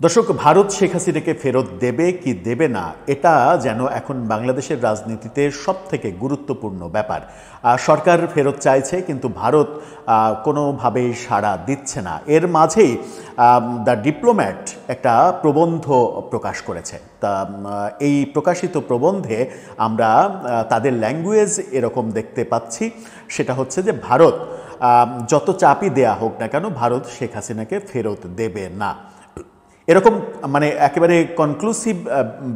দর্শক, ভারত শেখ হাসিনাকে ফেরত দেবে কি দেবে না, এটা যেন এখন বাংলাদেশের রাজনীতিতে সবথেকে গুরুত্বপূর্ণ ব্যাপার। সরকার ফেরত চাইছে, কিন্তু ভারত কোনোভাবেই সাড়া দিচ্ছে না। এর মাঝেই দ্য ডিপ্লোম্যাট একটা প্রবন্ধ প্রকাশ করেছে। তা এই প্রকাশিত প্রবন্ধে আমরা তাদের ল্যাঙ্গুয়েজ এরকম দেখতে পাচ্ছি, সেটা হচ্ছে যে ভারত যত চাপই দেয়া হোক না কেন, ভারত শেখ হাসিনাকে ফেরত দেবে না। এরকম মানে একেবারে কনক্লুসিভ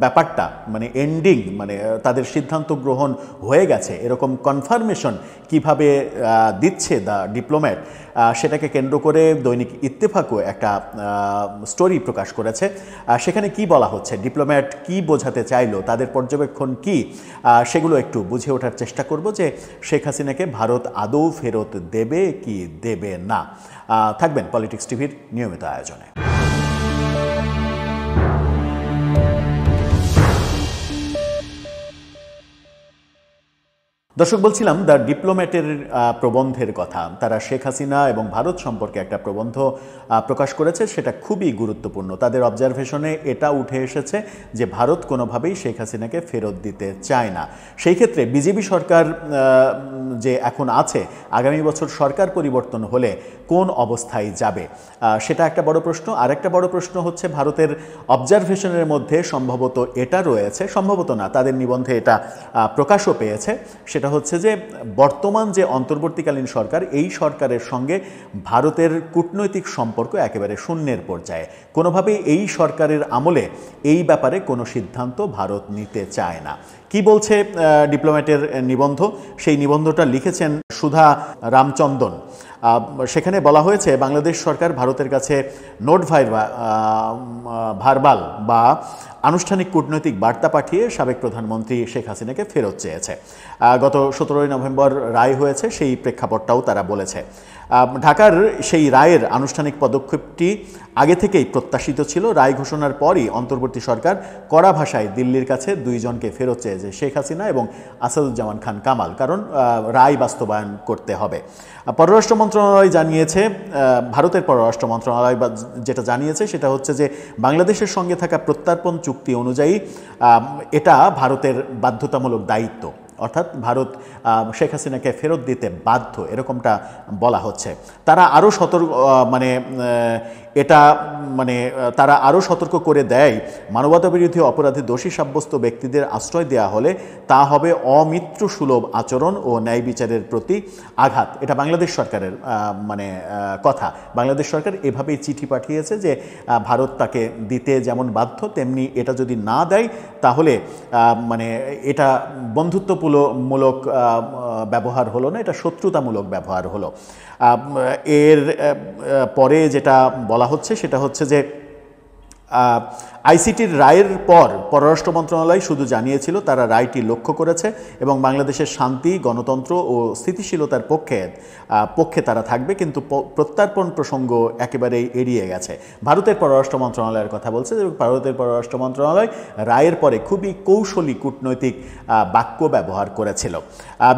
ব্যাপারটা, মানে এন্ডিং, মানে তাদের সিদ্ধান্ত গ্রহণ হয়ে গেছে এরকম কনফার্মেশন কিভাবে দিচ্ছে দ্য ডিপ্লোম্যাট, সেটাকে কেন্দ্র করে দৈনিক ইত্তেফাকও একটা স্টোরি প্রকাশ করেছে। সেখানে কি বলা হচ্ছে, ডিপ্লোম্যাট কি বোঝাতে চাইলো, তাদের পর্যবেক্ষণ কি, সেগুলো একটু বুঝে ওঠার চেষ্টা করব যে শেখ হাসিনাকে ভারত আদৌ ফেরত দেবে কি দেবে না। থাকবেন পলিটিক্স টিভির নিয়মিত আয়োজনে। দর্শক, বলছিলাম দ্য ডিপ্লোম্যাটের প্রবন্ধের কথা। তারা শেখ হাসিনা এবং ভারত সম্পর্কে একটা প্রবন্ধ প্রকাশ করেছে, সেটা খুবই গুরুত্বপূর্ণ। তাদের অবজারভেশনে এটা উঠে এসেছে যে ভারত কোনোভাবেই শেখ হাসিনাকে ফেরত দিতে চায় না। সেই ক্ষেত্রে বিজেপি সরকার যে এখন আছে, আগামী বছর সরকার পরিবর্তন হলে কোন অবস্থায় যাবে, সেটা একটা বড় প্রশ্ন। আরেকটা বড় প্রশ্ন হচ্ছে, ভারতের অবজারভেশনের মধ্যে সম্ভবত এটা রয়েছে, সম্ভবত না, তাদের নিবন্ধে এটা প্রকাশও পেয়েছে, সেটা হচ্ছে যে বর্তমান যে অন্তর্বর্তীকালীন সরকার, এই সরকারের সঙ্গে ভারতের কূটনৈতিক সম্পর্ক একেবারে শূন্যের পর্যায়ে। কোনোভাবেই এই সরকারের আমলে এই ব্যাপারে কোনো সিদ্ধান্ত ভারত নিতে চায় না। কি বলছে ডিপ্লোম্যাটের নিবন্ধ? সেই নিবন্ধটা লিখেছেন সুধা রামচন্দন। সেখানে বলা হয়েছে, বাংলাদেশ সরকার ভারতের কাছে নোট ভার্বাল বা আনুষ্ঠানিক কূটনৈতিক বার্তা পাঠিয়ে সাবেক প্রধানমন্ত্রী শেখ হাসিনাকে ফেরত চেয়েছে। গত 17 নভেম্বর রায় হয়েছে, সেই প্রেক্ষাপটটাও তারা বলেছে। ঢাকার সেই রায়ের আনুষ্ঠানিক পদক্ষেপটি আগে থেকেই প্রত্যাশিত ছিল। রায় ঘোষণার পরই অন্তর্বর্তী সরকার কড়া ভাষায় দিল্লির কাছে দুইজনকে ফেরত চেয়েছে, শেখ হাসিনা এবং আসাদুজ্জামান খান কামাল, কারণ রায় বাস্তবায়ন করতে হবে। পররাষ্ট্র মন্ত্রণালয় জানিয়েছে, ভারতের পররাষ্ট্র মন্ত্রণালয় যেটা জানিয়েছে সেটা হচ্ছে যে বাংলাদেশের সঙ্গে থাকা প্রত্যর্পণ চুক্তি অনুযায়ী এটা ভারতের বাধ্যতামূলক দায়িত্ব, অর্থাৎ ভারত শেখ হাসিনাকে ফেরত দিতে বাধ্য, এরকমটা বলা হচ্ছে। তারা আরও তারা আরও সতর্ক করে দেয়, মানবতাবিরোধী অপরাধে দোষী সাব্যস্ত ব্যক্তিদের আশ্রয় দেওয়া হলে তা হবে অমিত্রসুলভ আচরণ ও ন্যায় বিচারের প্রতি আঘাত। এটা বাংলাদেশ সরকারের কথা। বাংলাদেশ সরকার এভাবেই চিঠি পাঠিয়েছে যে ভারত তাকে দিতে যেমন বাধ্য, তেমনি এটা যদি না দেয় তাহলে এটা বন্ধুত্বমূলক ব্যবহার হলো না, এটা শত্রুতামূলক ব্যবহার হলো। এর পরে যেটা বলা হচ্ছে সেটা হচ্ছে যে আইসিটির রায়ের পর পররাষ্ট্র মন্ত্রণালয় শুধু জানিয়েছিল তারা রায়টি লক্ষ্য করেছে এবং বাংলাদেশের শান্তি, গণতন্ত্র ও স্থিতিশীলতার পক্ষে তারা থাকবে, কিন্তু প্রত্যর্পণ প্রসঙ্গ একেবারেই এড়িয়ে গেছে। ভারতের পররাষ্ট্র মন্ত্রণালয়ের কথা বলছে যে ভারতের পররাষ্ট্র মন্ত্রণালয় রায়ের পরে খুবই কৌশলী কূটনৈতিক বাক্য ব্যবহার করেছিল।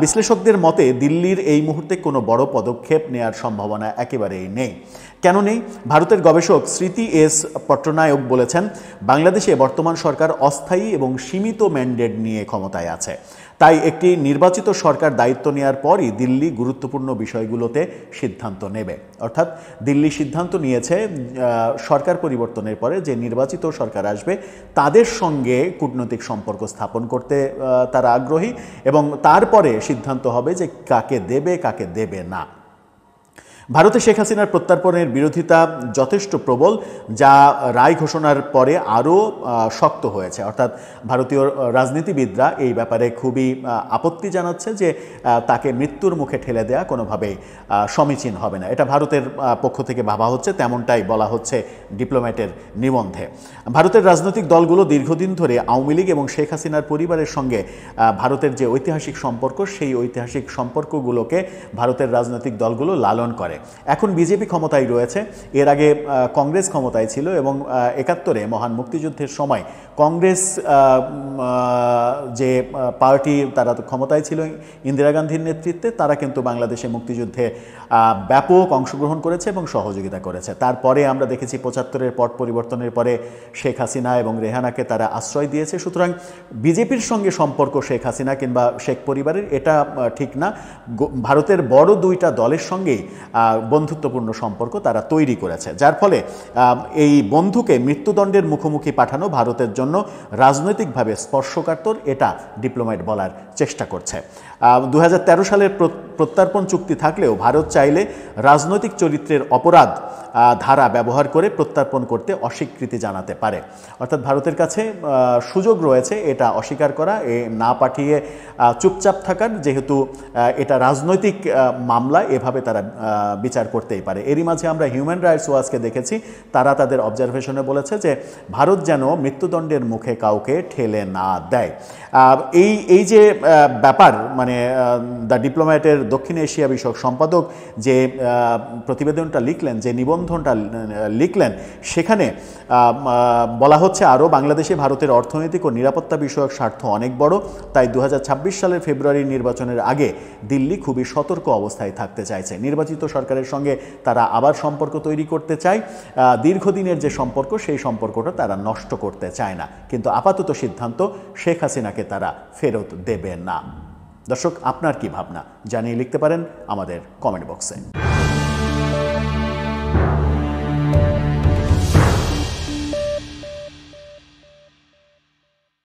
বিশ্লেষকদের মতে দিল্লির এই মুহূর্তে কোনো বড় পদক্ষেপ নেওয়ার সম্ভাবনা একেবারেই নেই। কেন নেই? ভারতের গবেষক স্মৃতি এস পট্টনায়ক বলেছেন, বাংলাদেশে বর্তমান সরকার অস্থায়ী এবং সীমিত ম্যান্ডেট নিয়ে ক্ষমতায় আছে। তাই একটি নির্বাচিত সরকার দায়িত্ব নেওয়ার পরই দিল্লি গুরুত্বপূর্ণ বিষয়গুলোতে সিদ্ধান্ত নেবে। অর্থাৎ দিল্লি সিদ্ধান্ত নিয়েছে সরকার পরিবর্তনের পরে যে নির্বাচিত সরকার আসবে তাদের সঙ্গে কূটনৈতিক সম্পর্ক স্থাপন করতে তারা আগ্রহী, এবং তারপরে সিদ্ধান্ত হবে যে কাকে দেবে কাকে দেবে না। ভারতে শেখ হাসিনার প্রত্যর্পণের বিরোধিতা যথেষ্ট প্রবল, যা রায় ঘোষণার পরে আরও শক্ত হয়েছে। অর্থাৎ ভারতীয় রাজনীতিবিদরা এই ব্যাপারে খুবই আপত্তি জানাচ্ছে যে তাকে মৃত্যুর মুখে ঠেলে দেয়া কোনোভাবেই সমীচীন হবে না। এটা ভারতের পক্ষ থেকে ভাবা হচ্ছে, তেমনটাই বলা হচ্ছে ডিপ্লোম্যাটের নিবন্ধে। ভারতের রাজনৈতিক দলগুলো দীর্ঘদিন ধরে আওয়ামী লীগ এবং শেখ হাসিনার পরিবারের সঙ্গে ভারতের যে ঐতিহাসিক সম্পর্ক, সেই ঐতিহাসিক সম্পর্কগুলোকে ভারতের রাজনৈতিক দলগুলো লালন করে। পারে। এখন বিজেপি ক্ষমতায় রয়েছে, এর আগে কংগ্রেস ক্ষমতায় ছিল এবং ৭১-এ মহান মুক্তিযুদ্ধের সময় কংগ্রেস যে পার্টি তারা ক্ষমতায় ছিল ইন্দিরা গান্ধীর নেতৃত্বে, তারা কিন্তু বাংলাদেশে মুক্তিযুদ্ধে ব্যাপক অংশগ্রহণ করেছে এবং সহযোগিতা করেছে। তারপরে আমরা দেখেছি ৭৫-এর পট পরিবর্তনের পরে শেখ হাসিনা এবং রেহানাকে তারা আশ্রয় দিয়েছে। সুতরাং বিজেপির সঙ্গে সম্পর্ক শেখ হাসিনা কিংবা শেখ পরিবারের এটা ঠিক না। ভারতের বড় দুইটা দলের সঙ্গেই বন্ধুত্বপূর্ণ সম্পর্ক তারা তৈরি করেছে, যার ফলে এই বন্ধুকে মৃত্যুদণ্ডের মুখোমুখি পাঠানো ভারতের জন্য রাজনৈতিকভাবে স্পর্শকাতর, এটা ডিপ্লোম্যাট বলার চেষ্টা করছে। ২০১৩ সালের প্রত্যর্পণ চুক্তি থাকলেও ভারত চাইলে রাজনৈতিক চরিত্রের অপরাধ ধারা ব্যবহার করে প্রত্যর্পণ করতে অস্বীকৃতি জানাতে পারে। অর্থাৎ ভারতের কাছে সুযোগ রয়েছে এটা অস্বীকার করা, না পাঠিয়ে চুপচাপ থাকার, যেহেতু এটা রাজনৈতিক মামলা, এভাবে তারা বিচার করতেই পারে। এরই মাঝে আমরা হিউম্যান রাইটস ওয়াচকে দেখেছি, তারা তাদের অবজারভেশনে বলেছে যে ভারত যেন মৃত্যুদণ্ডের মুখে কাউকে ঠেলে না দেয়। এই যে ব্যাপার, মানে দ্য ডিপ্লোম্যাটের দক্ষিণ এশিয়া বিষয়ক সম্পাদক যে প্রতিবেদনটা লিখলেন, যে নিবন্ধনটা লিখলেন, সেখানে বলা হচ্ছে আরও বাংলাদেশে ভারতের অর্থনৈতিক ও নিরাপত্তা বিষয়ক স্বার্থ অনেক বড়, তাই ২০২৬ সালের ফেব্রুয়ারির নির্বাচনের আগে দিল্লি খুবই সতর্ক অবস্থায় থাকতে চাইছে। নির্বাচিত সরকারের সঙ্গে তারা আবার সম্পর্ক তৈরি করতে চায়, দীর্ঘদিনের যে সম্পর্ক সেই সম্পর্কটা তারা নষ্ট করতে চায় না, কিন্তু আপাতত সিদ্ধান্ত শেখ হাসিনাকে তারা ফেরত দেবে না। দর্শক, আপনার কি ভাবনা জানিয়ে লিখতে পারেন আমাদের কমেন্ট বক্সে।